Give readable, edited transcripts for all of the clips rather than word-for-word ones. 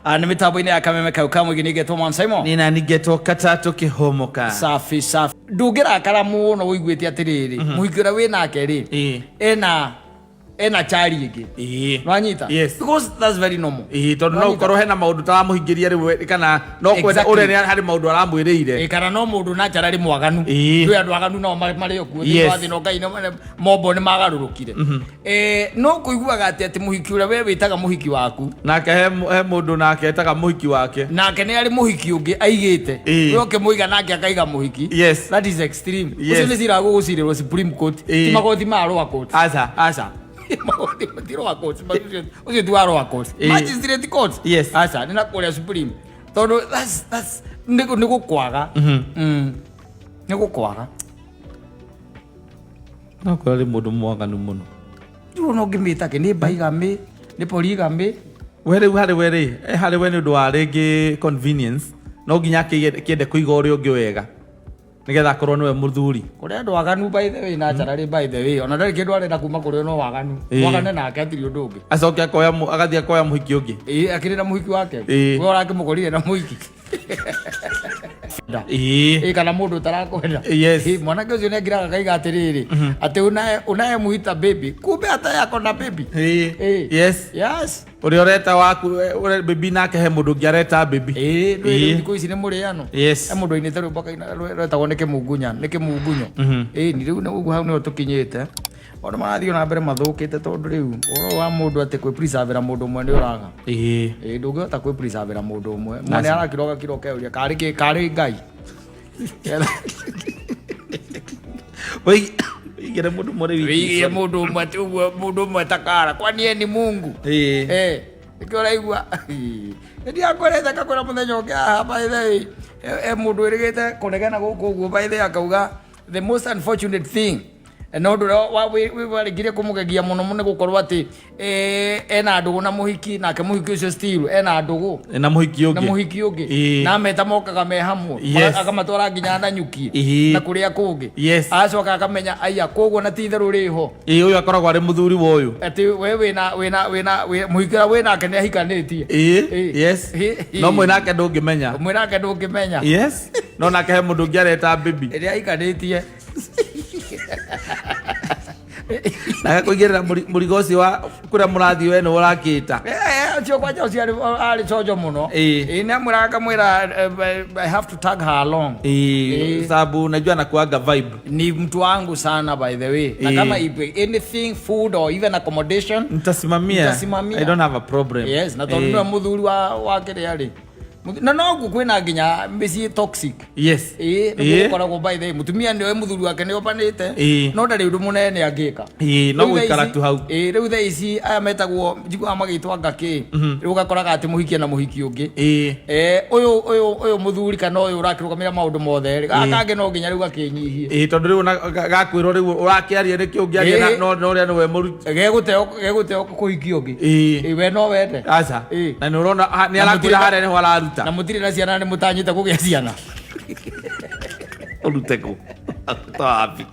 Nä mä tambo-inä ya kameme kau kamwe gä nä getwo Mwansaimo nina nigetwo Katato Kihomoka. safi safi ndå ngä rakara må no å iguä te atä rä rä må hikä å rä a wä nake rä ena chari ingĩ no anyita because that's very normal tondu no ukorwo hena maundu taramuhingĩria rĩu kana no kwenda ũrĩa harĩ maundu aramwĩrĩire kana no mũndũ na chara rĩ mwaganu twĩ andũ aganu no marĩ okuo thĩ no Ngai mombo nĩ magarũrũkire no kũiguaga atĩ mũhiki ũrĩa we wĩtaga mũhiki waku nake he mũndũ nake etaga mũhiki wake nake nĩ arĩ mũhiki ũngĩ aigĩte we ũkĩmũiga nake akaiga mũhiki that is extreme ũcio nĩ cira gũgũcirĩrwo Supreme Court ti magoti ma lower court aca magoti matiro wa court ucio tu aro wa court magistrate court aca nina kuria Supreme tondu that's niko kwaga niko kwaga no kwari mundu mwaganu muno tu no ngimita ke ni baigame ni polygamy were hari we ni undu wa ringi convenience no nginya kiende kuiga uri ungi wega nigetha akorwo niwe muthuri kuria andu waganu by the way na charari by the way ona ndari kindu arenda kuma kuria no waganu wagane nake atiri undu ungi acoke akoya agathia koya muhiki ungi akiri na muhiki wake we urakimugorire na muhiki kana mundu tarakwenda mwanake ucio nä ngiraga kaiga atä rä rä atä unaye muita baby kumbe ata yako na baby å rä a åreta waku baby nake he må ndå ngä areta baby thikå ici nä må rä ano he må ndå ainä te rwä mbaka rwetagwo nä kä mungunyo ni rä u naguo hau nä o tå kinyä te ona marathiä na mbere mathå kä te tondå rä u å ro wa må ndå atä kwä preserve må ndå å mwe nä å raga ndå ngä hota kwä preserve må ndå å mwe mwe nä arakiroga kiro keuria karä ngai igire mundu mure wiki mundu umwe tuguo mundu umwe takara kwani ni Mungu nikio raigua ndi akorete kakora muthenya ungi by the way mundu irigite kunegena guku guo by the akauga the most unfortunate thing no ndu we warigire kumugegia muno muno gukorwo ati ena ndugu na muhiki nake muhiki ucio still ena ndugu na muhiki ungi na meta mokaga me hamwe akamatwara nginya na nyuki na kuria kungi acoka akamenya aya koguo na titherũ riho uyu akoragwo ari muthuri wa uyu ati we wina muhikira we nake ni ahikanitie no mwe nake ndungimenya no nake he mundu ungi areta baby iri ahikanitie na kuigirira murigo ucio wa kuria murathi we no urakita acio kwanja ucio ari cojo muno ina muraka mwira I have to tag her along sababu unajua anakuaga vibe ni mtu wangu sana by the way na kama anything food or even accommodation nitasimamia I don't have a problem na tondu muthuri wa kire ari na no kwina nginya mbici toxic no koragwo by the mutumia ndio muthuri wake ndio panite no ndari undu munene angika no gwikara tu hau riu tha ici aya metagwo njigua magitwa ngaki riu gakoraga ati muhikia na muhiki ungi uyu muthuri kana uyu urakirugamira maundu mothe akange no nginya riu gakinyihie tondu riu gakwirwo riu urakiaria riki ungi aria no ria niwe muruti geguteo kuhikia ungi we no wende aca na ni urona ni arakira haria ni hwararuta na mutire na ciana ni mutanyite kugia ciana oluteko tabi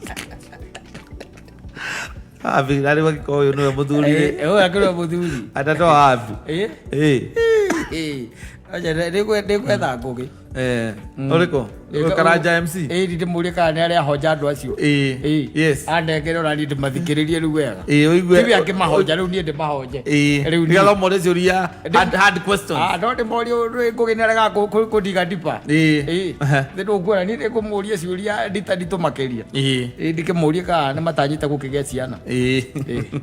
abi nari wakiko yo no muthuri akiro muthuri atato abi aja ndegwetha ngugi uriko Karanja MC ndinde muri kana ni aria hoja andu acio andengere ona ndi mathikiririe riu wega uigue tibi akimahoja riu ndi mahoje riu ni alo mode ciuria hard questions no ndi mori ngugi ni aria kudiga dipa ndu ngora ni ngumuria ciuria nditandito makeria ndikimuria kana ni matanyite gukigia ciana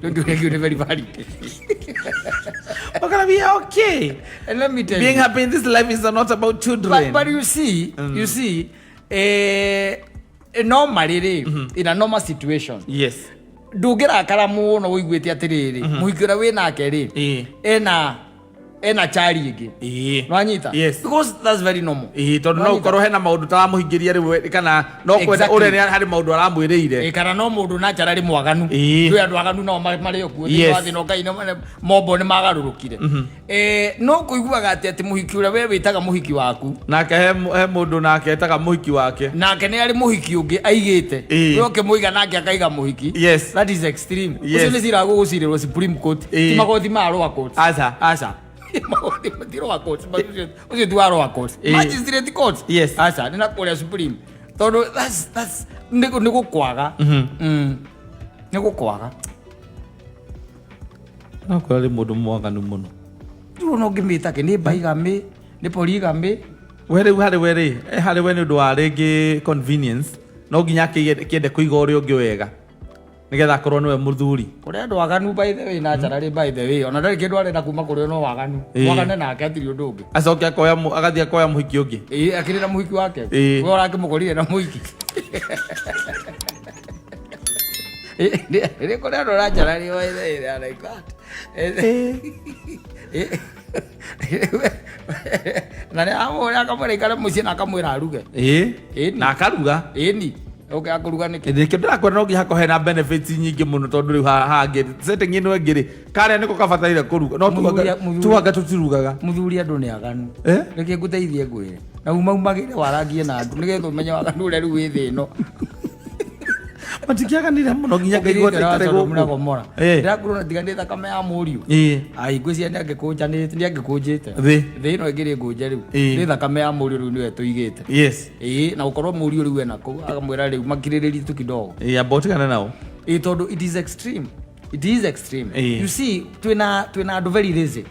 ndu ni very valid. We're gonna be okay. And let me tell being happy in this life is not about children. But you see, normally, in a normal situation, ndungirakara muno uiguite atiriri muhikira we nake ri ena chari ingi no anyita because that's very normal tondu no ukorwo hena maundu taramuhingĩria rĩu kana no kwenda ũrĩa harĩ maundu aramwĩrĩire kana no mundu na chara rĩ mwaganu twĩ andũ aganu no marĩ okuo thĩ no Ngai mombo nĩ magarũrũkire no kũiguaga atĩ mũhiki ũrĩa we wĩtaga mũhiki waku nake he mũndũ nake etaga mũhiki wake nake nĩ arĩ mũhiki ũngĩ aigĩte we ũkĩmũiga nake akaiga mũhiki that is extreme ũcio nĩ cira gũgũcirĩrwo Supreme Court ti magoti ma lower court aca maoni matiro wa court ucio tuaro wa court magistrate court yes asa nina kuria supreme todo that's niko kwaga niko kwaga no kwari mundu mwaganu muno tu no ngimita ke ni baigame ni poligame were hari we ni undu wa ringi convenience no nginya kiende kuiga uri ungi wega nigetha akorwo niwe muthuri kuria andu waganu by the way na charari by the way ona ndari kindu arenda kuma kuria no waganu wagane nake atiri undu ungi acoke akoya agathia koya muhiki ungi akirira muhiki wake we urakimugorire na muhiki ni kuria andu aracharari by the way like that na ni amore akamwira ikare mucii na akamwira aruge na akaruga ni okay akuruga niki ndike ndakora no nginya kohe na benefits nyingi muno tondu riu hangi setting ino ngiri kare niko kabataire kuruga no tuaga tutirugaga muthuri andu ni aganu reke nguteithie ngwire na umagire warangie na andu nigetha umenye waganu ure riu wi thino matikiaganire muno nginya ngaigua tare gomora ndakuru ndigani thakame ya muriu ai ngwiciria ni angikunjanite ni angikunjite thi no ngiri ngunje riu ni thakame ya muriu riu niwe tuigite yes na ukorwo muriu riu ena ku akamwira riu makiriririe tu kidogo abotikana nao tondu it is extreme you see twina andu very lazy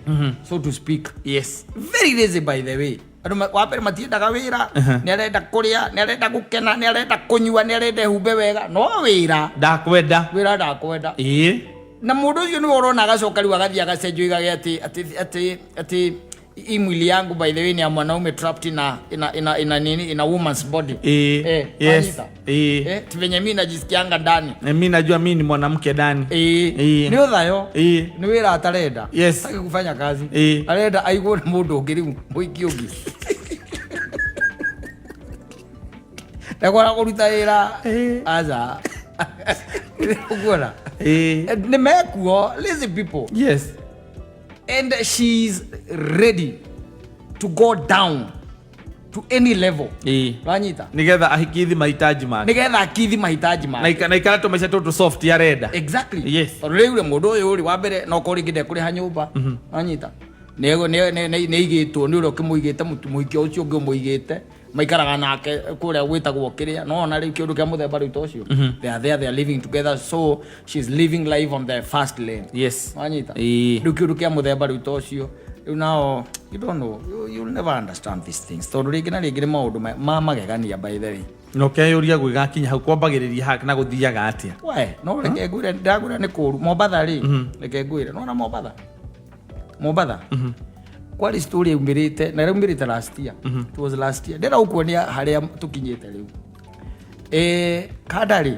so to speak yes very lazy by the way andu wapere matiendaga wira ni arenda kuria ni arenda gukena ni arenda kunyua ni arenda humbe wega no wira ndakwenda na mundu ucio ni urona agacoka riu agathia agacenjio igage ati imwili yangu by the way ni ya mwanaume trapped in a woman's body yes tivenye mimi najisikianga ndani mimi najua mimi ni mwanamke ndani ni uthayo ni wira atarenda taki kufanya kazi arenda aigwo na mundu ungi riu muiki ungi ndakora kuruta wira aza ugora ni mekuo lazy people yes and she's ready to go down to any level wanyita nigetha ahikithi mahitaji make na ikara to maisha tu soft ya reda exactly yes riu mundu uyu ri wa mbere no kori ngide kuri ha nyumba wanyita nego ne igitwo ni uri kimuigite muhikio ucio ungi muigite maikaraga nake kuria gwitagwo kiria no na riu kiundu kia muthemba riu tocio they are living together so she's living life on the first lane yes wanyita riu kiundu kia muthemba riu tocio riu nao you don't know you'll never understand these things tondu ringi na ringi ni maundu ma magegania by the way no keyuria gwigakinya hau kwambagiriria hak na guthiaga atia we no reke ngwire ndagura ni kuru Mombasa ri reke ngwire no na Mombasa kwari story umirite na umirite last year it was last year ndera ukuonia haria tukinyite riu kadari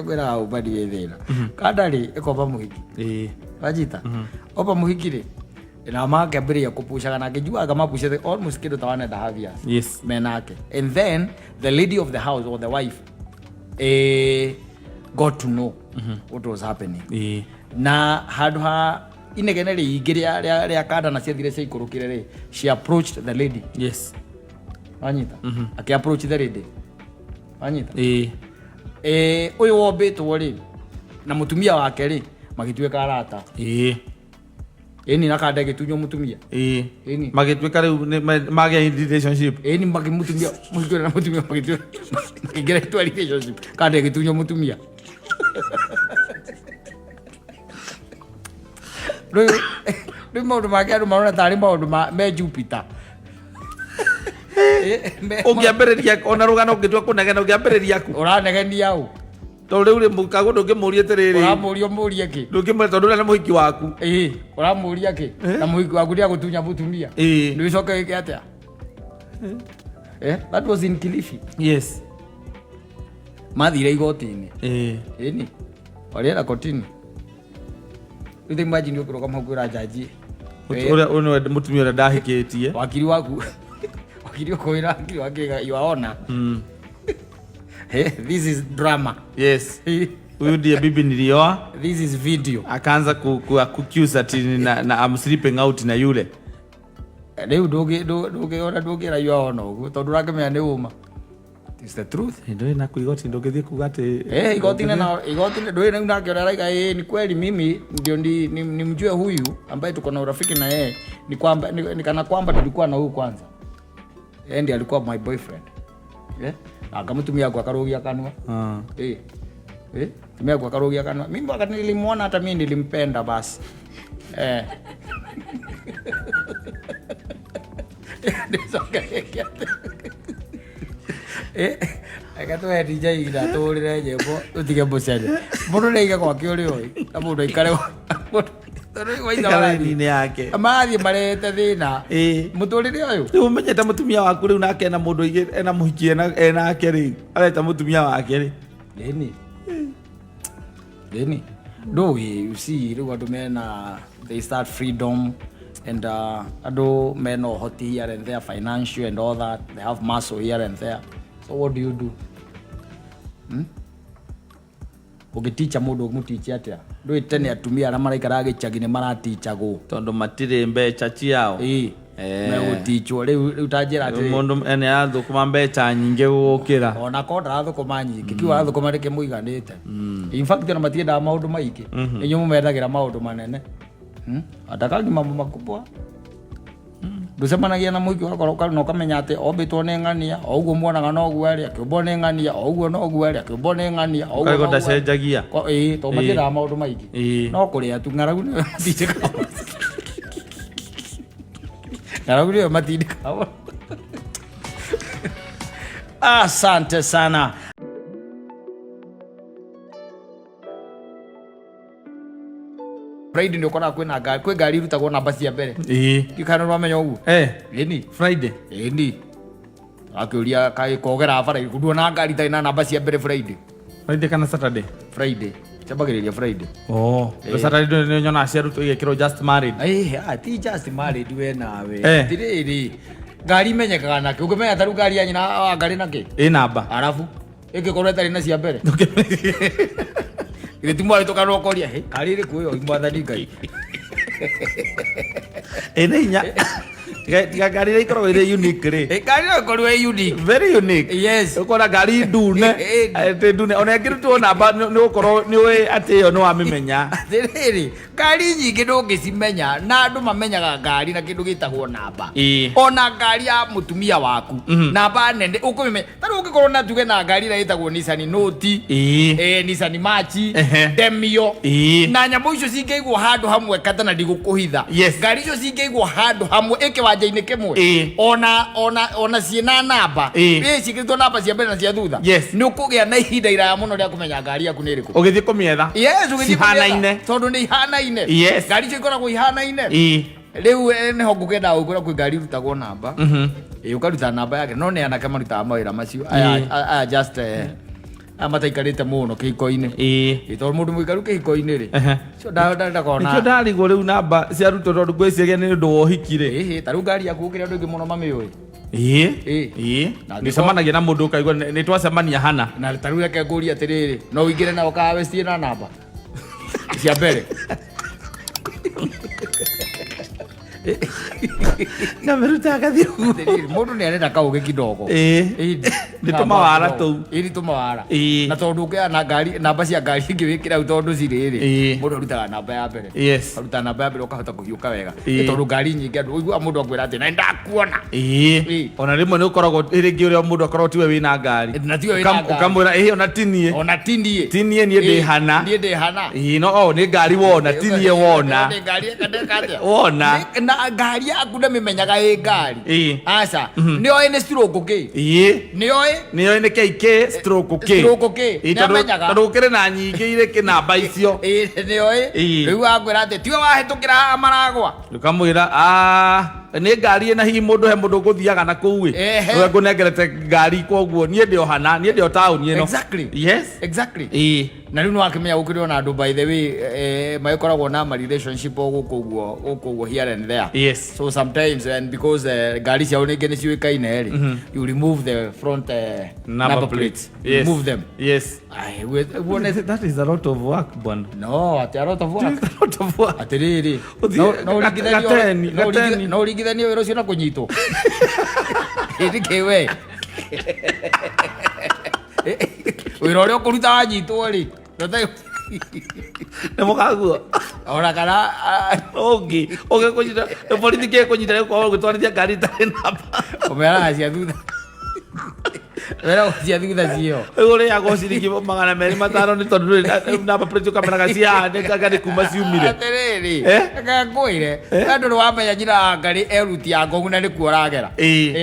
ngwira au badi wethina kadari ikoba muhiki wajita opa muhiki ri na make bria kupushaga na kijua kama pushe almost kido tawana da have years yes menake and then the lady of the house or the wife got to know what was happening na hadha inegene ri igiria ria kada na ciathire cia ikurukire ri she approached the lady yes wanyita aki approach the lady wanyita uyu wombitwo ri na mutumia wake ri magituika arata ni nakada gitunyo mutumia ni magituika riu mage relationship ni magi mutumia na mutumia magituika igira tu relationship kada gitunyo mutumia riu maundu make andu marona tari maundu me Jupiter ungiambiriria ona rugano ngitua kunegena ungiambiriria ku uranegenia u to riu ri mukago ndungimuria tiriri uramuria muria ki ndungimwe tondu na muhiki waku uramuria ki na muhiki waku ndia gutunya mutumia ndu icoke wike atia that was in Kilifi yes mathire igoti-ini ni wariera kotini you imagine ukiroka mahukura jaji uno mutumia ura ndahikitie wakiri waku wakiri koira wakiri wakiga you aona this is drama yes huyu ndiye bibi nilioa this is video akaanza kucuse ati na I'm sleeping out na yule riu ndugira you aona uguo tondu rakimenya ni uma It's the truth. Ndio na kuigoti ndio githie kugate. Igoti ndio ndio ndio like ni kweli mimi ndio nimjue huyu ambaye tuko na urafiki na yeye ni kwamba nikana kwamba tulikuwa na huyu kwanza. Yeye ndiye alikuwa my boyfriend. Akamtumia kwa karogia kanwa. Tumia kwa karogia kanwa. Mimi wakati nilimuona hata mimi nilimpenda basi. Akatoa DJ ira tolire nyembo utige mucere mundu neiga kwa kiuri oi na mundu ikare ni yake amathi marete thina muturire uyu riu menyete mutumia waku riu nake na mundu ena muhikie na ake ri areta mutumia wake ri Deni do you see riu andu mena they start freedom and ado men hoti here and there financial and all that they have muscle here and there. So what do? Ugiticha mundu umuticha atia ndu itene atumia ara maraikara gicagine maraticha go tondu matire mbeca ciao megutichwo riu utanjira ati mundu ene athukuma mbeca nyingi gukira ona ko ndarathukuma nyingi kiwa athukuma rike muiganite in fact ona matienda maundu maingi inyu mumetagira maundu manene atakali mambo makubwa Dusemanagia na muiki wakoro no kamenya ate obitwo ne ngania oguo muonaga no gwari akibwo ne ngania oguo no gwari akibwo ne ngania oguo kago ndacenjagia to matira maundu maingi no kuria tu ngaragu ne matindika ngaragu ne matindika asante sana. Friday ndio kona kwena gari kwe gari rutagwo namba cia mbere gikano rwamenya uguo ni Friday ni akiuria kai kogera bara igudwo na ngari taina namba cia mbere Friday kana Saturday chabagiriria Friday Saturday ndio nyona cia ruto igekiro just married ti just married we nawe tiriri ngari menyekaga nake ungimenya taru ngari yanyu na ngari nake namba arafu igikorwo itari na cia mbere ile timwa itoka no koria kari ri kuyo imwathani ngai enya tiga gari ri korwo iri unique ri gari ri korwo iri unique very unique yes ukora gari ndune ate ndune ona ngirutwo namba ni ukorwo ni we ati yo no amimenya riri gari nyingi ndungicimenya na andu mamenyaga gari na kindu gitagwo namba ona gari ya mutumia waku namba nende ukumimenya taru ungikorwo na tuge na gari na itagwo Nissan Note Nissan March Demio na nyamu icio cingeigwo handu hamwe katana ndigukuhitha gari icio cingeigwo handu hamwe ikiwanja-ini kimwe ona ciina namba cikitwo namba cia mbere na cia thutha ni ukugia na ihinda iraya muno ria kumenya gari yaku ni iriku ugithie kumietha ihanaine tondu ni ihanaine gari icio ikoragwo ihanaine riu niho ngukenda gukura kwi gari rutagwo namba ukaruta namba yake no ni anake marutaga mawira macio aya just amataikarite muno kihiko-ini tondu mundu muikaru kihiko-ini ri cio ndakona ikio ndarigwo riu namba cia ruto tondu ngwiciria ni undu wa uhiki ri taru ngari yaku ukire andu ingi muno mamiui nicemanagia na mundu ukaigua ni twacemania hana na taru reke nguria atiriri no wingire na ukawestie na namba cia mbere na meruta akathie mundu ni arenda kauge kidogo ni tumawara tu tumawara na tondu ukia na ngari namba cia ngari ingi wikira u tondu ciriri mundu arutaga namba ya mbere aruta namba ya mbere ukahota kuhiuka wega tondu ngari nyingi andu uigua mundu akwira ati na ndakuona ona rimwe ni ukoragwo ringi uria mundu akorwo tiwe wina ngari na tiwe wina ngari ukamwira ona tinie nie ndihana no ni ngari wona tinie wona ni ngari kadekate wona na ngari yaku ndamimenyaga ĩ ngari aca nĩoĩ nĩ stroke kĩ nĩoĩ nĩ KK stroke kĩ nĩamenyaga tondũ ũkĩrĩ na nyingĩ irĩ kĩnamba icio nĩoĩ rĩu akwĩra atĩ tiwe wahĩtũkĩra haha maragwa ũkamwĩra nĩ ngari ĩna hihi mũndũ he mũndũ ũgũthiaga na kũu we ngũnengerete ngari koguo niĩ ndĩ o hana niĩ ndĩ o taũni ĩno na rĩu nĩ wakĩmenya gũkĩrĩ ona andũ by the way magĩkoragwo na ma relationship o gũkũ ũguo here and there so sometimes and because ngari ciao nĩngĩ nĩ ciũĩkaine rĩ you remove the front number plates remove them that is a lot of work bwana no ati a lot of work atiriri no uringithanie wĩra ũcio na kũnyitwo ĩndĩ kĩwe wira uria ukuruta wanyitwo ri nä må kaguo ona kana å kå nyita borithi kä kå nyita gå twarithia ngari tarä namba å meraga cia thutha cia thutha cio rä u rä agwo ciringi 250 nä tondå namba plate kameraga ciahanä kuma ciumire atä rä ngangwä re andå nä wamenya njira ngari eruti ya ngogu na nä kuo ragera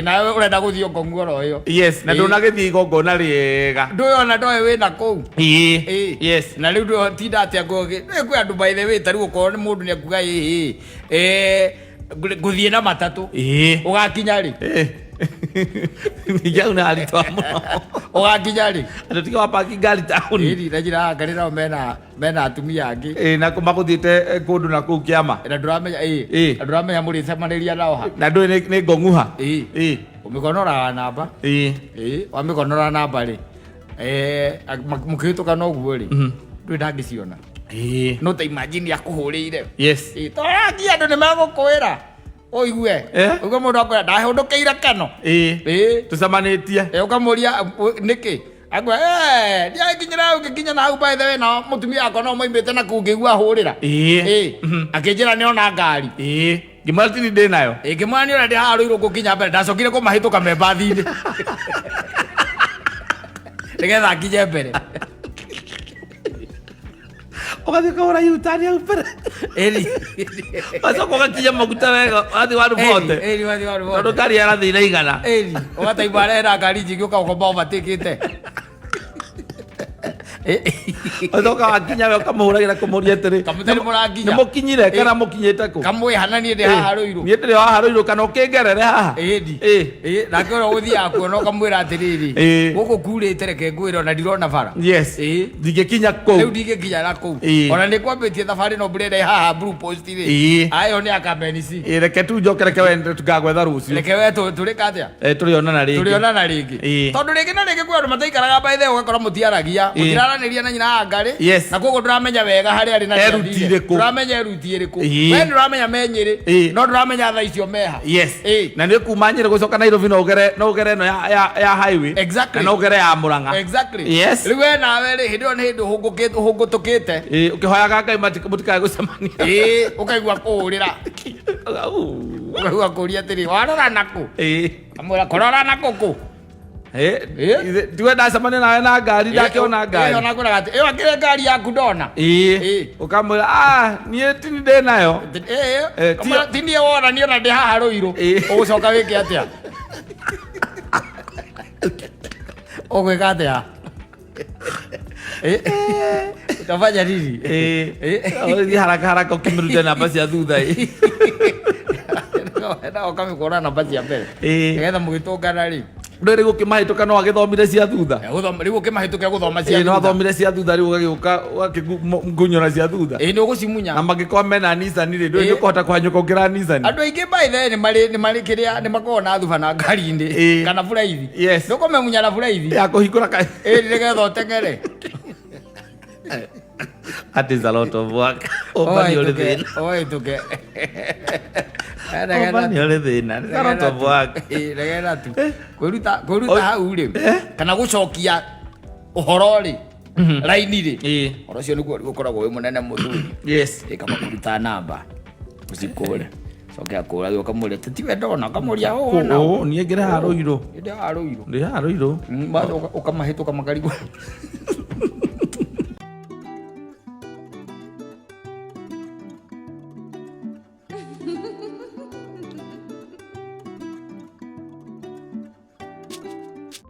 nawe å renda gå thiä ngogu oro ä yo na ndå nagä thiä igongona rĩega ndå ona ndoä wä na kå u na rä u ndå tinda atä kwä andå baithe wä ta rä u å korwo nä må ndå nä akuga ngå thiä na matatå å gakinya rä Nijau na alitoa ugakinya ri andu tiga wapaki ngari tauni na njira ngari nao mena atumia angi na makuthiite kundu na kuu kiama na nduramenya nduramenya muri semaniria nao ha na ndu ni ngonguha umikonora namba wamikonora namba ri mukihituka no guo ri ndu ndangiciona no ta imagine akuhurire toragia andu ni megukwira oigue ugo mundu akwira ndahundukiire kano tucemanitie ukamuria niki agwa ndiakinyira ugikinya na hau by the way na mutumia akwa no moimite na kungigua hurira akinjira ni ona ngari ngimatini ndi nayo ngimani ona ndi haruirwo gukinya mbere ndacokire kumahituka membathi-ini nigetha nginye mbere ugathii ukahura yutani au mbere wacoka ugakinya maguta wega wathi waru bote tondu ngari yarathire igana ugataigua arenda ngari njingi ukakomba umatikite wacoka wakinya we ukamuhuragira kumuria atiri nä må kinyire kana må kinyä kå kamwä hana niä ndä haha rå irå niä ndä rä haha rå irå kana å kä ngerere haha nake å gå thiaga kuona å kamwä ra atä rä rä gå kå kurä te reke ngwä re ona ndirona bara ndingä kinya kå rä u ndingä kinya na kå ona nä kwambä tie thabarä no mbå rä haha rä ayo nä akamenisi reke tu njoke reke we ngagwetha rå cio reke we tå rä ka atä a tå rä onana rä ngä tondå rä ngä na rä ngä kwä andå mataikaraga baithe å gakora må tiaragia må tiraranä ria na nyina ngari na koguo nduramenya wega haria ari na nduramenya eruti iriku we nduramenya menyiri no nduramenya tha icio meha na nä kuma nyä rä gå coka Nairobi no ugere no ya highway na no ugere ya Murang'a rä we nawe rä hä ndä ä yo nä hä ndä å hå ngå tå kä te å kä hoyaga Ngai må tikae gå cemania å kaigua kå rä ra ũkaigua kå ria atä rä warora nakå kamwä ra kårora nakå kå tiwe ndacemania nawe na ngari ndakiona ngari ä yo akä ngari yaku ndona å kamwä ra niä tini ndä nayo tindie wona niä ona ndä haha rå irå å gå coka wä ke atä a å gwä ka atä a utafanya nini thi haraka haraka ukimirute namba cia thutha na ukamikora namba cia mbere nigetha mugitungana ri ndå rä gå kä mahä tå ka no agä thomire cia thutha rä u å kä mahä tå ke gå thoma cia no athomire cia thutha rä u å gakä ngunyora cia thutha nä å gå cimunya na magä korwo mena nisani rä ndå nä å kåhota kå hanyå ka å kä ra nisani andå aingä baithe nä marä kä rä a nä makorwo na thuba na ngari-inä kana buraithi nä å komemunya na buraithi ya kå hingå ra nä getha å teng'ere That is a lot of work. Open your thing. Oi tuke. Open your thing. That's a lot of work. Regera tu. Kwiruta hau ri. Kana gucokia uhoro ri. Raini ri. Oro cio niguo gukoragwo wi munene muthuri. Yes. Kama kuruta namba. Ucikore. Coke akura gyo kamuri tiwe ndona kamuria ona. Nie ngere haro iro. Ndi haro iro. Ndi haro iro. Bado ukamahituka makaribu.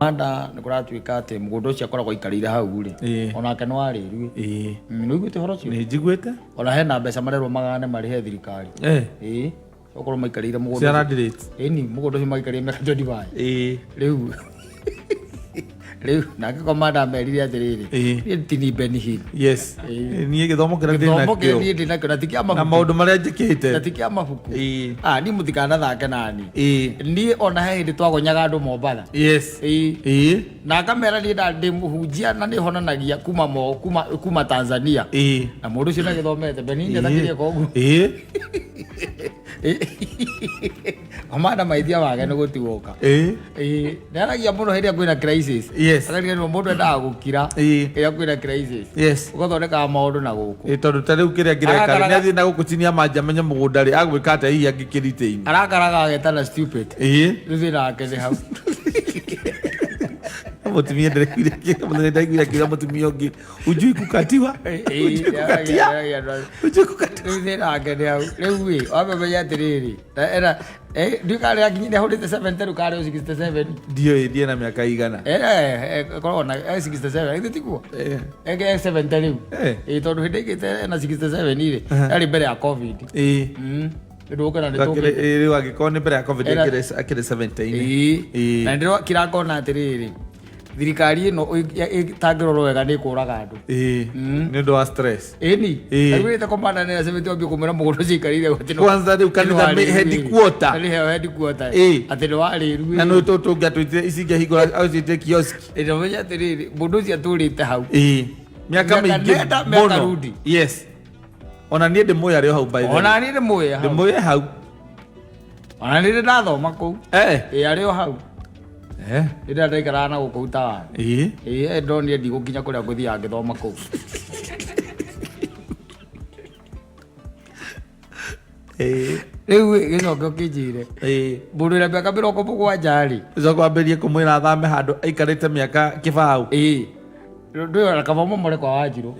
Manda nä kå ratuä ka atä må gå ndå å cio akoragwo aikarä hau rä onake nä warä rue nä iguä te horo cio nä njiguä te ona hena mbeca marerwo magane marä he thirikari okorwo maikarä ire må gå ni må gå ndå å cio maikarä ire mä rä u rä u nake komanda merire atä rä rä tini Benny niä gä thomo kä rä ndä nakio na tikä na maå ndå marä a njä kä te na tikä a mabuku ni må tikanathake nani niä ona he hä ndä twagonyaga andå Mombatha na ngamera niä ndä må hunjia na nä honanagia kuma Tanzania na må ndå å cio nä agä thomete Benny njetakä ria koguo Komanda maithia wake nĩ gũtiwoka. Nĩaragia mũno hĩndĩ ĩrĩa kwĩna crisis. Akariganĩrwo mũndũ endaga gũkira rĩrĩa kwĩna crisis. Ũgathondekaga maũndũ na gũkũ. Tondũ ta rĩu kĩrĩa ngĩreka nĩ athiĩ na gũkũ tinia manja menye mũgũnda rĩ agwĩka atĩa hihi angĩkĩrĩte-inĩ. Arakaraga agetana stupid. Rĩu thĩna wake nĩ hau. Mũtumia ndaiguire kĩra mũtumia ũngĩ ujui kukatiwa. Ujui kukatiwa. Rĩu thĩna wake nĩ hau. Rĩu wamenya atĩrĩrĩ ndiũkarĩ akinyire ahũrĩte 70 rĩu karĩ 67. Ndiĩ na mĩaka igana. Korwo na 67 ithe tiguo. 70 rĩu. Tondũ hĩndĩ ĩngĩte na 67 rĩ yarĩ mbere ya covid. Rĩu angĩkorwo nĩ mbere ya covid akĩrĩ 70-inĩ. Na ndĩro kĩrakona atĩrĩrĩ thirikari ĩno ĩtangĩrorwo wega nĩ kũraga andũ nĩ ũndũ wa stress. Ĩni agwĩte komanda nĩ acemete ambia kũmwĩra mũgũnda ũcio ikarĩire gũtirĩ kwanza rĩu kanitha headquarter atĩ nĩ warĩru na nĩ tũngĩatwĩtire ici ingĩhingũra aũcĩtie kioski ĩnomenya atĩrĩrĩ mũndũ ũcio atũrĩte hau mĩaka mĩingĩ mũno. Yes, ona niĩ ndĩmũĩ arĩ o hau by the way. Ona niĩ ndĩmũĩ hau. Ona niĩ ndathoma kũu arĩ o hau. Ĩrĩa ndaikaraga na gũkũ tawa. Ndonire ndigũkinya kũrĩa ngũthiaga ngĩthoma kũu. Rĩu gĩcoke ũkĩnjĩre mũndũ wĩna mĩaka 70 rĩ ũcoka wambĩrĩrie kũmwĩra athame handũ aikarĩte mĩaka kĩbaũ. Ndũĩ kaba momore kwa Wanjirũ.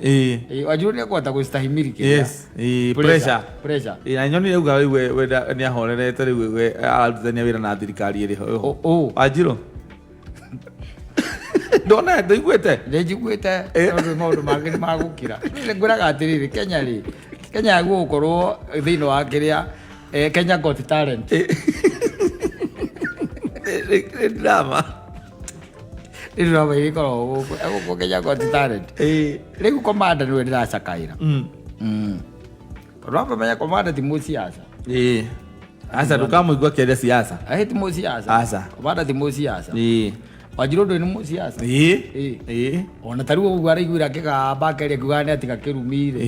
Wanjirũ nĩ ekũhota gũstahimili pressure. Na nyoni auga we nĩ ahorerete rĩu we ararutithania wĩra na thirikari ĩrĩ ho. Wanjirũ ndona ndaiguĩte tondũ maũndũ mangĩ nĩ magũkira. Ngwĩraga atĩrĩrĩ Kenya yagwo gũkorwo thĩinĩ wa kĩrĩa Kenya Got Talent. Drama ĩkoragwo gũkũ Kenya Got Talent. Rĩu komanda nĩwe ndĩracakaĩra. Tondũ wamenya komanda ti mũciaca. Asa ndũkamũigua kĩaria siasa. Ti mũciaca. Komanda ti mũciaca. Wanjirũ ndũĩ nĩ mũciaca. Ona ta rĩu ũguo araiguire akĩgamba akĩaria akiugaga nĩ atiga kĩrumire.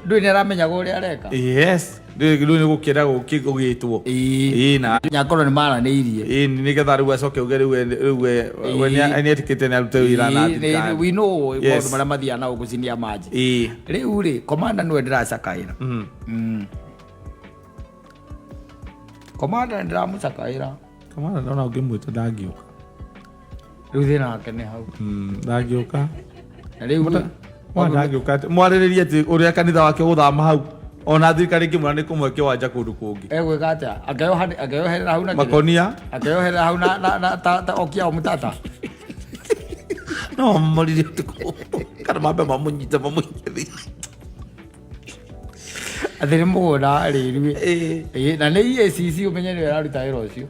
Ndũĩ nĩ aramenyaga ũrĩa areka. Rĩu nĩ gũkĩra gũgĩtwo. Na nyakorwo nĩ maranĩirie. Nĩgetha rĩu acoke uge rĩu we nĩetĩkĩte nĩ arute wĩra na thirikari. We know maũndũ marĩa mathiaga na gũcinia manji. Rĩu rĩ komanda nĩwe ndĩracakaĩra. Komanda ndĩramũcakaĩra. Komanda ndona ũngĩmwĩta ndangĩũka. Rĩu thĩna wake nĩ hau. Ndangĩũka. Rĩu ndangĩũka mwarĩrĩrie atĩ ũrĩa kanitha wake gũthama hau ona thirikari ĩkĩmwĩra nĩ kũmwe kĩwanja kũndũ kũngĩ. Egwĩka atĩa akĩoherera hau na makonia akĩoherera hau na ta okia mũtata. No moririe ũtukũ kana mambe mamũnyite mamũingĩthi atĩ nĩ mũgũnda rĩrĩ na nĩ EACC ũmenye nĩwe araruta wĩra ũcio.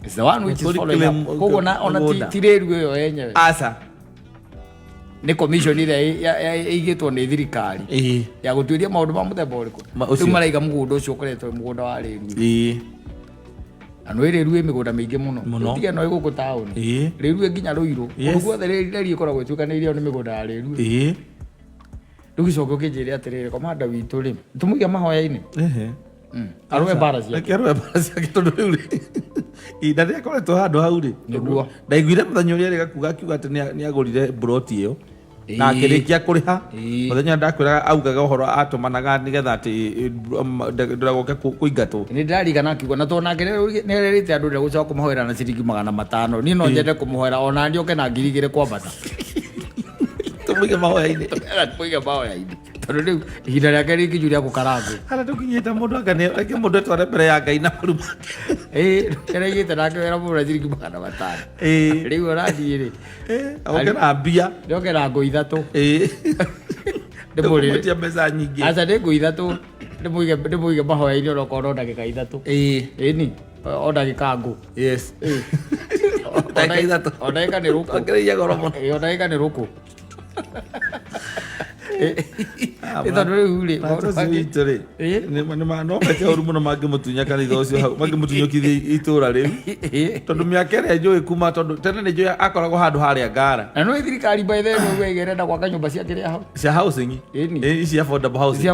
It's the one which is following up. Koguo ona ti rĩru ĩyo yenyewe. Aca nĩ commission ĩrĩa ĩigĩtwo nĩ thirikari ya gũtuĩria maũndũ ma mũthemba ũrĩkũ. Rĩu maraiga mũgũnda ũcio ũkoretwo mũgũnda wa rĩru. Na nĩ rĩru ĩ mĩgũnda mĩingĩ mũno. Tiga no ĩgũkũ taũni. Rĩru nginya Rũirũ. Kũndũ guothe rĩrĩ ĩkoragwo ĩtuĩkanĩirio nĩ mĩgũnda ya rĩru. Rĩu gĩcoke ũkĩnjĩre atĩrĩrĩ komanda witũ rĩ tũmũige mahoya-inĩ. Arũe mbara ciake tondũ rĩu rĩ ihinda rĩrĩa akoretwo handũ hau rĩ ndaiguire mũthenya ũrĩa rĩgakuga akiuga atĩ nĩ agũrire mburoti ĩyo na akĩrĩkia kũrĩha. Mũthenya ndakwĩraga augaga ũhoro atũmanaga nĩgetha atĩ ndũragoke kũingatwo. Nĩ ndĩrarigana akiuga na tondũ nake nĩ erĩte andũ ndegũcoka kũmũhoera na ciringi 500. Niĩ no nyende kũmũhoera ona njoke na 2,000 kwambata. Tũmũige mahoya-inĩ. Tũmũige mahoya-inĩ. Tondũ rĩu ihinda rĩake rĩkinyu rĩa gũkarangwo. Harĩa tũkinyĩte mũndũ reke mũndũ etware mbere ya Ngai na maru make. Kĩraigĩte nake wĩra mũndũ ciringi 500. Rĩu ũrathiĩ rĩ oke na mbia njoke na ngũ 3. Ndĩmũrĩtie mbeca nyingĩ. Aca nĩ ngũ 3 ndĩmũige mahoya-inĩ onokorwo no ndagĩka 3. Ĩni o ndagĩka ngũ. O ndagĩka nĩ rũkũ. Ongereire goro mũno. O ndagĩka nĩ rũkũ. Ito rĩu rĩ maũndũ maitũ rĩ no meke ũru mũno mangĩmũtunya kanitha ũcio hau mangĩmũtunyũkithia itũũra rĩu tondũ mĩaka ĩrĩa njũĩ kuma tondũ tene nĩ njũĩ akoragwo handũ harĩa Ngara na no thirikari by the way ĩgerenda gwaka nyũmba cia kĩrĩa hau cia housing cia affordable housing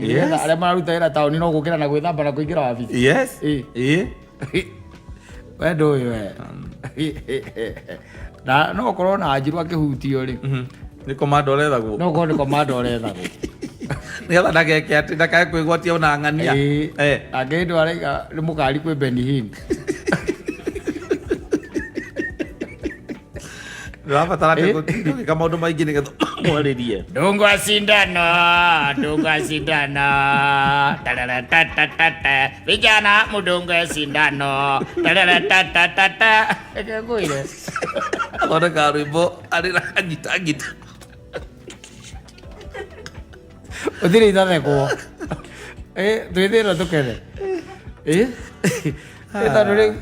nĩgetha arĩa mararuta wĩra taũni no gũkĩra na gwĩthamba na kũingĩra wabici wendo ũyũ na no korwo na Wanjiru akĩhutio rĩ nĩ komanda ũrethagwo no korwo nĩ komanda ũrethagwo nĩgetha ndageke atĩ ndakae kwĩgwatia ona ng'ania angĩndũ araiga nĩ mũkari kwĩ Benny Hinn ndũrabatara gwĩka maũndũ maingĩ nĩgetha mwarĩrie ndungwa cindano tararatatata vijana mudunge sindano tararatatata ekegũire athondeka rwĩmbo arĩranyitangita ũthire ithathekwo twĩthĩrwo tũkene tondũ rĩu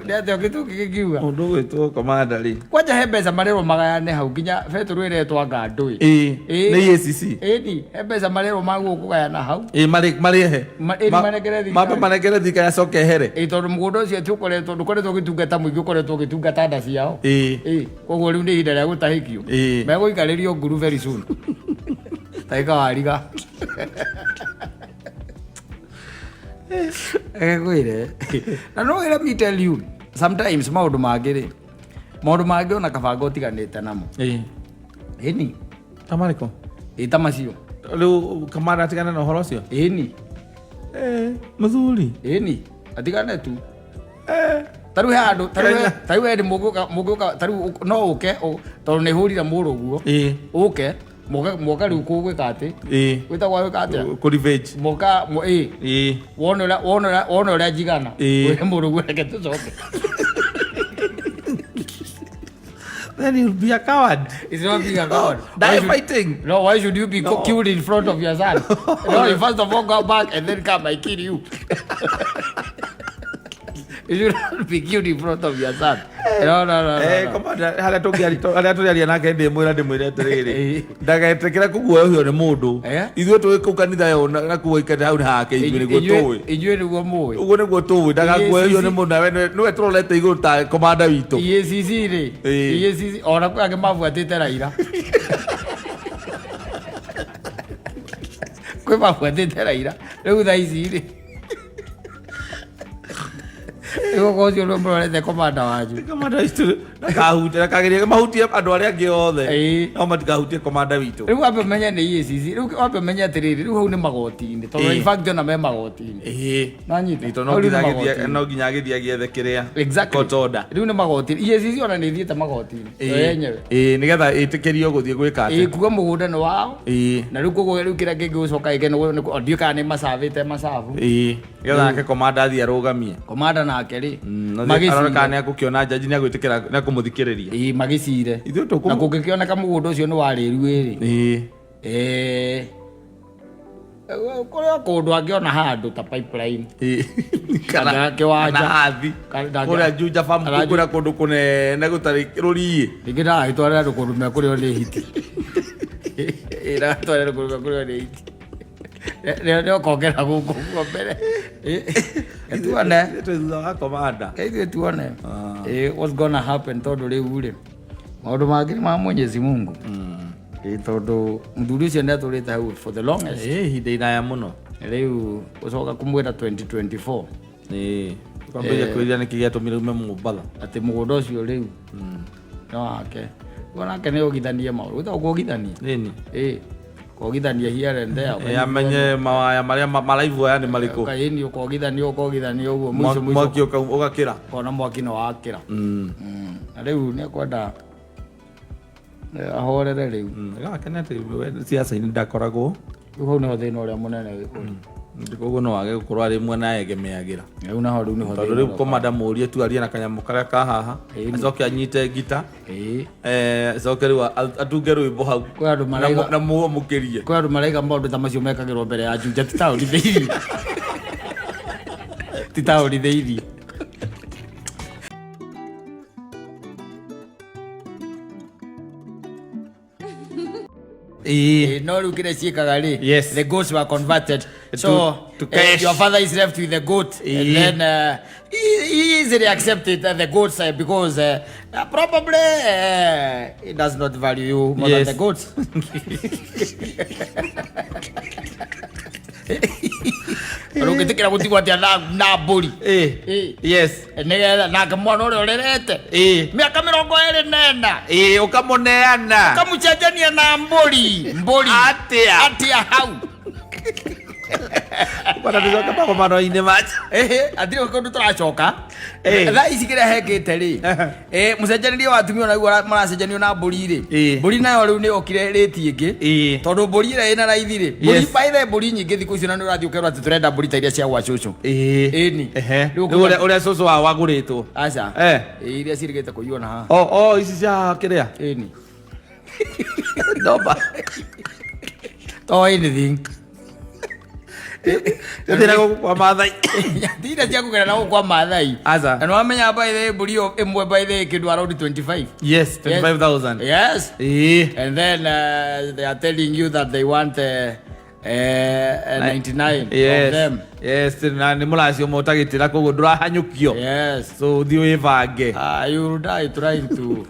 nĩatĩokĩtwo gĩkiuga mũndũ ũgwĩtwo komanda rĩ kwanja he mbeca marerwo magayane hau nginya betũrũ ĩretwa ngandũĩ nĩ EACC ĩni he mbeca marerwo magwo kũgayana hau marĩhe mambe manengere thika yacoke ehere tondũ mũgũnda ũcio ndũkoretwo gĩtungata mũingĩ ũkoretwo gĩtungata nda ciao koguo rĩu nĩ ihinda rĩa gũtahĩkio megũikarĩrio nguru very soon taĩka wariga egwire na no let me tell you sometimes maũndũ mangĩ ona kabanga ũtiganĩte namo ĩni ta marĩkũ ta macio rĩu kamanda atigane na ũhoro ũcio ĩni mũthuri ĩni atigane tu tarĩu he andũ tarĩu he mũgĩũka tarĩu no ũke tondũ nĩ hũrire mũrũguo ũke moka rĩu kũgwĩka atĩ gwĩtagwo gwĩka atĩa kũrevenge moka wona ũrĩa njigana wĩ mũrũguo reke tũcoke then you'll be a coward. It's not being a coward. Die fighting. No, why should you be killed in front of your son? No, you first of all go back and then come, I kill you. You should not be killed in front of your son. No. Come on, harĩa tũrĩaria nake ndĩmwĩre atĩrĩrĩ ndagaetekera kũguoyohio nĩ mũndũ ithuĩ tũĩ kũu kanitha yo na kuoikete hau hake ithuĩ nĩguo tũĩ inyuĩ nĩguo mũĩ ũguo nĩguo tũĩ ndagaguoyohio nĩ mũndũ nawe nĩwe tũrorete igũrũ ta komanda witũ EACC rĩ EACC ona kwĩ angĩ mabuatĩte Raila kwĩ mabuatĩte Raila rĩu thaa ici rĩ Ego cio no mrorete komanda wanyu. Komanda witũ ndakagerie mahutie andũ arĩa angĩ othe. No matikahutie komanda witũ. Rĩu wambe menye nĩ EACC. Rĩu wambe menye atĩrĩrĩ rĩu hau nĩ magoti-inĩ. Tondũ in fact ona me magoti-inĩ. Nanyita. No nginya agĩthiĩ agĩethe kĩrĩa. Court order. Rĩu nĩ magoti-inĩ. EACC ona nĩ ithiĩte magoti-inĩ. Yenyewe. Nĩgetha ĩtĩkĩrio gũthiĩ gwĩka atĩ. Kuga mũgũnda nĩ wao. Na rĩu koguo rĩu kĩrĩa kĩngĩgũcoka ĩke ndiũ kana nĩ macabĩte macabu. Nĩgetha nake komanda athiĩ arũgamie. Komanda nake rĩ magĩcira nĩ agũkĩona jaji nĩ agwĩtĩkĩra nĩ akũmũthikĩrĩria magĩcire na kũngĩkĩoneka mũgũnda ũcio nĩ warĩru ĩrĩ kũrĩa kũndũ angĩona handũ ta pipeline kana kĩwanja kũrĩa Juja farm kũrĩa kũndũ kũnene gũtarĩ rũriĩ rĩngĩ ndagagĩtwarĩra andũ kũndũ mekũrĩo nĩ hiti ndagagĩtwarĩra kũndũ mekũrĩo nĩ hiti ndio kongera gũkũ mbere tuone thutha wa komanda kaithuĩ tuone what's gonna happen tondũ rĩu rĩ maũndũ mangĩ nĩ ma Mwenyezi Mungu tondũ mũthuri ũcio nĩ atũrĩte hau for the longest ihinda iraya mũno rĩu gũcoka kũmwĩra 2024 kwambĩrĩria kwĩrĩa nĩkĩ gĩatũmire ume Mombatha atĩ mũgũnda ũcio rĩu nĩ wake onake nĩ ũgithanie maũndũ gwĩtagwo kũgithania kogithania here and there amenye mawaya marĩa maraivu aya nĩ marĩkũ kaini ukogithania ũguo mwaki ũgakĩra kona mwaki no wakĩra na rĩu nĩ kwenda ahorere rĩu gakene atĩ siasa-inĩ ndakoragwo rĩu hau nĩho thĩna ũrĩa mũnene koguo no wage gũkorwo arĩ mwena ayegemeagĩra rĩu naho nĩho tondũ rĩu komanda mũrie tu arie na kanyamũ karĩa ka haha acoke anyite ngita acoke rĩu atunge rwĩmbo hau na mũkĩrie kwĩ andũ maraiga maũndũ ta macio mekagĩrwo mbere ya Juja ti taũni thĩinĩ no riu kire ciikaga ri Yes. the goats were converted so to cash. your father is left with the goat and then he easily accepted the goats because probably he does not value you more than the goats. Rukitikira gutigwa atia na mburi yes nigetha nake mwana uria urerete miaka 24 ukamuneana ukamucenjania na mburi atia hau bana ndizoka baba mano-ini macha athire kundu turacoka thaa ici kiria hekite ri mucenjanirie wa atumia naguo maracenjanio na mburi ri mburi nayo riu ni okire reti ingi tondu mburi ira ina raithi ri mburi baithe mburi nyingi thiku ici na ni urathii ukerwo ati turenda mburi ta iria cia gwa cucu ni uria cucu wao waguritwo aca iria cirigite kuiona haha ici cia kiria ni ndomba to anything ndira kwa mathai ndira cia kugera na kwa mathai aza na wamenya by the mburi imwe by the kindu around 25 yes 25,000 yes and then they are telling you that they want 99 of them yes na ni mulacio motagitira koguo ndurahanyukio yes so thi wivange you will die trying to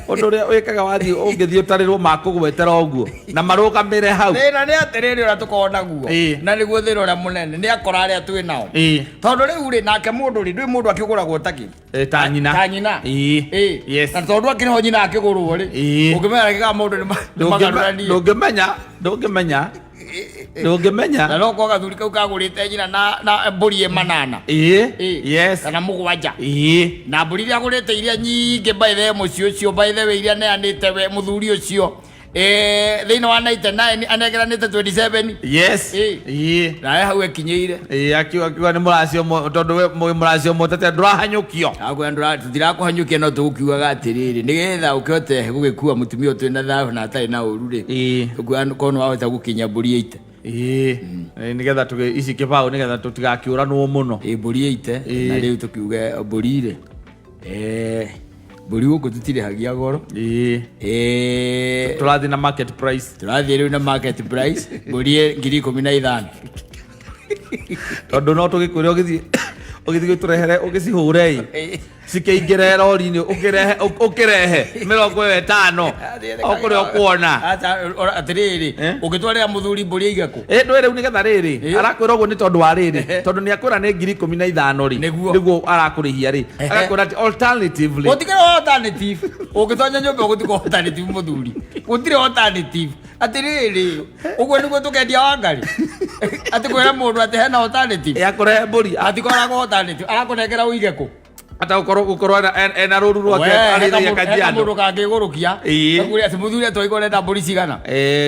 undu uria wikaga wathi ungithii utarirwo makugwetera uguo na marugamire hau thina ni atiriri uria tukorwo naguo na niguo thina uria munene ni akora aria twi nao tondu riu ri nake mundu ri ndui mundu akiguragwo taki ta nyina yes na tondu akiriho nyina akigurwo ri ungimenya kiga mundu ni magarurani ndungimenya na no ko gathuri kau kagurite nyina na mburi manana yes kana mugwanja na mburi iria agurite iria nyingi by the mucio cio by the way iria neanite we muthuri ucio thina wa 99 anegeranite 27 yes na hau ekinyeire akiuga ni muracio tondu we muracio motete ndurahanyukio agwe ndirakuhanyukia no tugukiugaga atiriri nigetha ukihote gugikua mutumia utu na thahu na atari na uru ri ugwa kono wahota gukinya mburi 8 nigetha tuge ici kibao nigetha tutigakiuranwo muno mburi 8 na riu tukiuge mburi ri mburi guku tutirihagia goro turathi na market price turathi riu na market price mburi 15,000 tondu no tugikwira ugithi turehere ugicihure cikeingire rori-ini ukirehe 50 okuri okuona atiriri ugitwarira muthuri mburi igaku ndwe riu nigetha riri arakwira uguo ni tondu wa riri tondu ni akwira ni 15,000 ri niguo arakurihia ri agakwira ati alternatively utikira alternative ugitonya nyumba gutiko alternative muthuri gutire alternative atiriri uguo niguo tukendia wangari atikwira mundu ati hena alternative yakurehe mburi atikoragwo alternative arakunengera uigeku ata ukorwo ena ruru rwake arĩithagia Kajiado mũndũ kangĩgũrũkia akũria ati mũthuri atwaigorenda mbũri cigana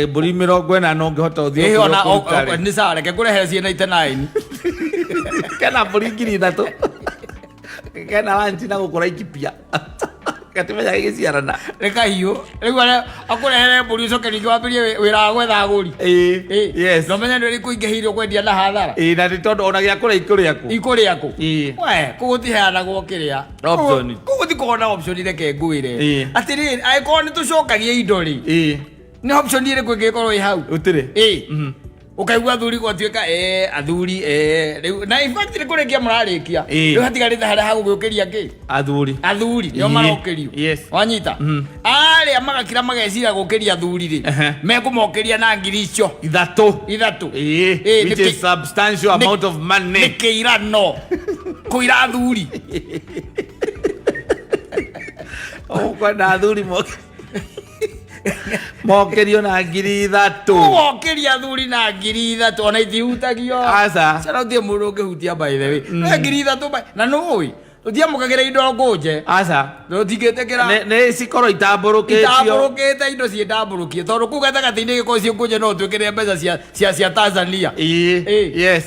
mbũri 40 ũngĩhota ũthiĩ nĩ sawa reke ngũrehere ciĩ 99 kena mbũri 3,000 kena wanji na gũkũra ikipia gatimenya gĩgĩciarana reka hiũ rĩu akũrehere mbũri ũcoke ningĩ wambĩrie wĩra wa gwetha agũri yes no menya nĩ kũingĩhĩire kwendia na hathara na nĩ tondũ ona gĩa kũrĩa ikũrĩaku we kũgũtiheanagwo kĩrĩa kũgũtikona option reke ngwĩre atĩrĩrĩ angĩkorwo nĩ tũcokagia indo rĩ nĩ option ĩrĩkũ ĩngĩkorwo ĩ hau gũtirĩ ukaigua athuri gwatuĩka athuri rĩu na in fact nĩ kũrĩkia mũrarĩkia rĩu hatigarĩte harĩa hagũgĩũkĩria ngĩ athuri nĩo marokĩrio wanyita arĩa magakira mageciria gũkĩria athuri rĩ mekũmokĩria na ngiri icio ithatũ which is substantial amount of money nĩ kĩirano kũira athuri kwenda athuri mokerio na ngiri 3 mokeria athuri na ngiri 3 ona itihutagio aca caraũtie mũndũ ũngĩhutia by the way ngiri 3 na nũĩ ũtiamũkagĩra indo ngũnje aca tũtingĩtĩkĩra nĩ cikorwo itambũrũkĩte indo ciĩtambũrũkie tondũ kũu gatagatĩ-inĩ gĩkorwo ciĩ ngũnje no twĩkĩre mbeca cia Tanzania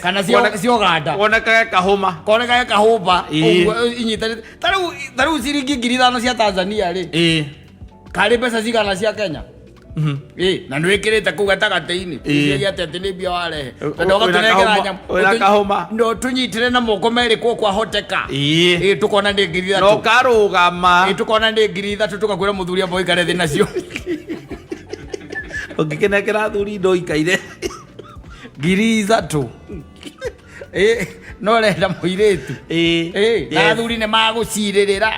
kana cia Uganda wonekage kahũmba inyitanĩte ta rĩu ciringi ngiri 5 cia Tanzania rĩ karĩ mbeca cigana cia Kenya na nä wä kä rä te kå u gatagatä-inä cia atä nä mbia warehe tondå no tå nyitä re na moko merä kwo kwahoteka tå kona nä ngiri ithatå no karå gama tå kona nä ngiri ithatå tå kakwä ra må thuri amba ikare thä nacio å ngä kä nengera thuri indo ikaire ngiri ithatå no renda må irä tu na thuri nä magå cirä rä ra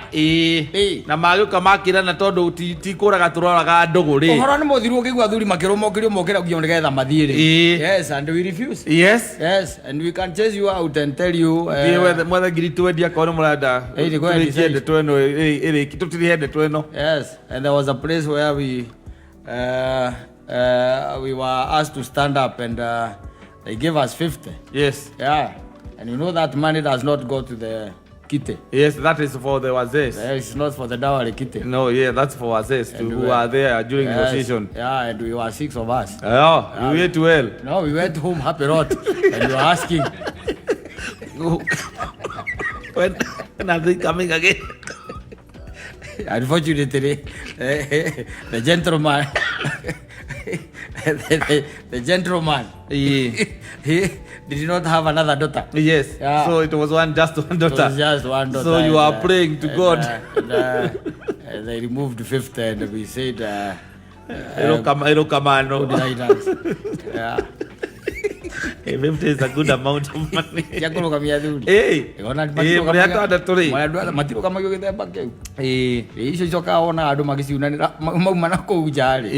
na magä å ka makä rana tondå tikå raga tå roraga ndågå rä å horo nä må thiru å kä igua thuri makä rå mokä rio mokä ra nginya nä getha mathiä rä yes and we refuse yes and we can chase you out and tell you mwethe ngiri twendi akorwo nä må renda twä no tå tirä hendetwo ä no yes and there was a place where we were asked to stand up and they gave us 50. Yes. Yeah. And you know that money does not go to the kite. Yes, that is for the wazes. It's not for the dowry kite. No, yeah, that's for wazes who are there during negotiation. Yeah, and we were 6 of us. Yeah, we went well. No, we went home happy lot. And we were asking. When are they coming again? Unfortunately, the gentleman, the gentleman, he did not have another daughter. Yes. Yeah. So it was just one daughter. It was just one daughter. So you are praying to God. And they removed 50 and we said, Hello, Kamano. Yeah. 50 is a good amount of money. Yakolo kamia thuri. Matiro kama yo githemba kiu. Icio icoka ona andu magiciunanira mauma na kuu njari.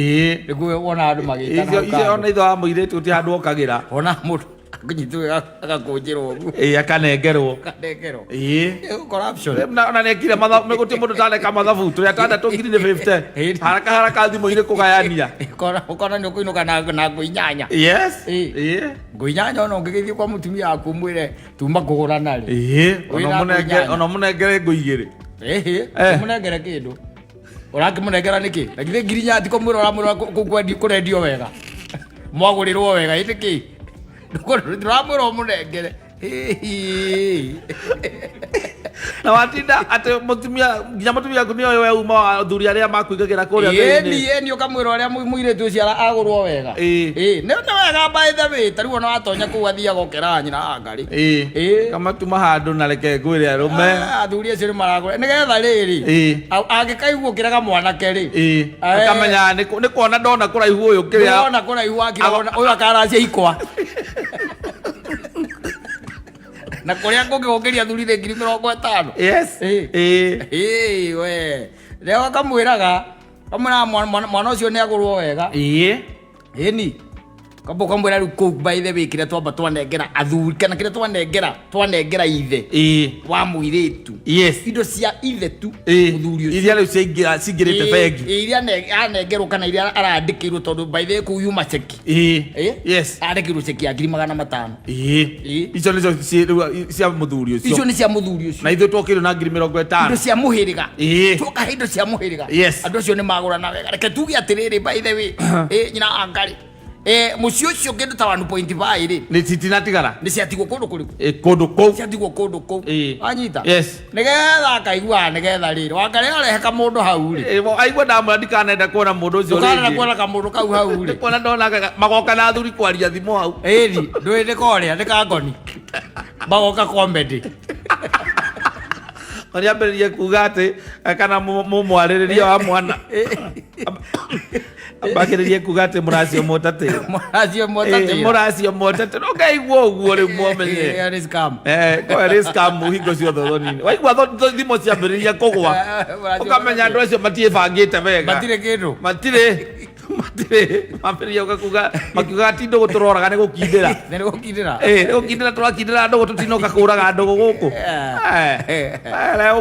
Niguo ona andu magitana. Icio ona itho wa muiritu ti handu okagira. Ona mundu akunyitwo agakunjirwo uguo. Akanengerwo. Corruption. Na nekire mathabu nä gå tä må ndå tareka mathabu tå rä a tandatå ngiri nä 50 haraka thimå-inä kå gayania kona nä å kå inå na ngå inyanya ngå inyanya ona å ngä gä thiä kwa må tumia waku mwä re tuma kå gå rana rä ona må nengere ngå igä rä må nengere kä ndå å rakä må nengera nä kä na githä ngiri nyati kå mwä ra å ramwä ra kå rendio wega mwagå rä rwo wega ä tä kä ndå ramwä ra å må nengere na watinda atä mutumia nginya mutumia ku nio we uma athuri aria makuingagira kuria thini ukamwira uria muiritu ucio agurwo wega ne wega by the way tari wona watonya ku athia gokera nyina ngari kama tuma handu na reke ngwire arume athuri acio ni maragura ni getha riri angikaigwo kiraga mwanake ri akamenya ni kuona ndona kuraihu uyu kiria ndona kuraihu akira uyu akaracia ikwa na kuria ngå ngä gå kä ria thuri thä ngiri 50. Yes. We rä a kamwä raga kamwä raga mwana å cio nä agå rwo wega ni kamba kamwä ra rä u kå u baithe wä kä re twamba twanengera athuri kana kä rä twanengera ithe wa må irä tu indo cia ithe tu må thuri å iria rä u cingä rä te bengi iria anengerwo kana iria arandä kä irwo tondå baithe kå u yuma ceki andä kä irwo ceki ya 500,000 icio nä cia må thuri å cio icio nä cia må thuri å cio na ithuä twokä rwo na 50,000 indo cia må hä rä ga twokahe indo cia må hä rä ga andå acio nä magå rana wega reke tuge atä rä rä baithe wä nyina angarä må ciä å cio kä ndå ta 1.5 rä nä citinatigara nä ciatigwo kå ndå kå rä kå ndå kå u ciatigwo kå ndå kå u anyita nä getha akaiguaga nä getha rä rä wangarä arehe kamå ndå hau rä aigua ndamwä ndikanenda kuona må ndå å cio kanenda kuona kamå ndå kau hau rä kuona ndona magoka na thuri kwaria thimå hau ĩni ndwä nä korä a nä kangoni magoka komedi oni ambä rä rie kuga atä kana må mwarä rä ria wa mwana ambagä rä rie kuga atä må racio motatä må racio motatä no ngaigua å guo rä u momenye må hingo ciothe thoni-inä waigua thimå ciambä rä ria kå gwa å kamenya andå acio matiä bangä te wega matirä mambä rä ria ugakuga makiuga atindå gå tå roraga nä gå kindä ra nä gå kindä ra tå rakindä ra ndå gå tå tinoka kå raga ndå gå gå kå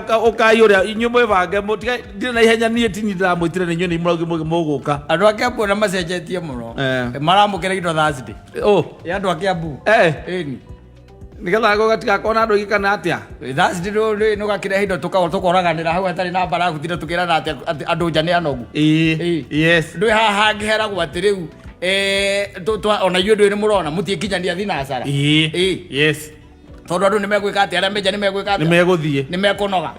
å kai å rä a inyuä mwä bange ndirä na ihenya niä tini ndä ramwä tire nä inyuä nä imå må gå ka andå a kä ambu na macenjetie må no maramå kä ra indo thacindä andå a kä ambu nä getha gå gatigakona andå igikana atä a thacindä no gakä rehe indo tå koraganä ra hau hatarä na mbara gutinde tå kä rana atä andå nja nä anogu ndwä haha ngä heragwo atä rä u ona inyuä ndwä nä må rona må tiä kinyania thinacara tondå andå nä megwä ka atä arä a menja nä megwä ka nä megå thiä nä mekå noga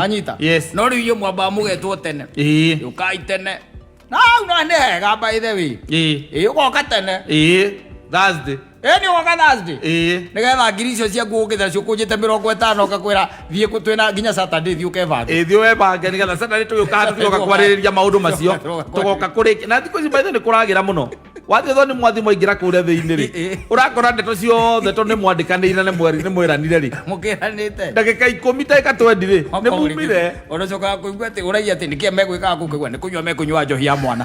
anyita no rä u inyuä mwambaga må getwo tene å kai tene no ne hega by the way ugoka tene Thursday ni ugoka Thursday nigetha ngiri icio cia nguugithira cio kunjite 50 ukakwira thie twina nginya Saturday thie ukebange thie webange nigetha Saturday tugoka hata tugoka kwaririria maundu macio tugoka kuri na thiko ici baitha ni kuragira muno wathi thoni mwathi moingira kuria thiini ri urakora ndeto ciothe to ni mwandikanire na ni mwiranire ri mukiranite ndagika 10 ta ikatwendi ri ni mumire unacoka kuigua ati uragia ati nikie megwikaga kukigua ni kunywa mekunywa njohi ya mwana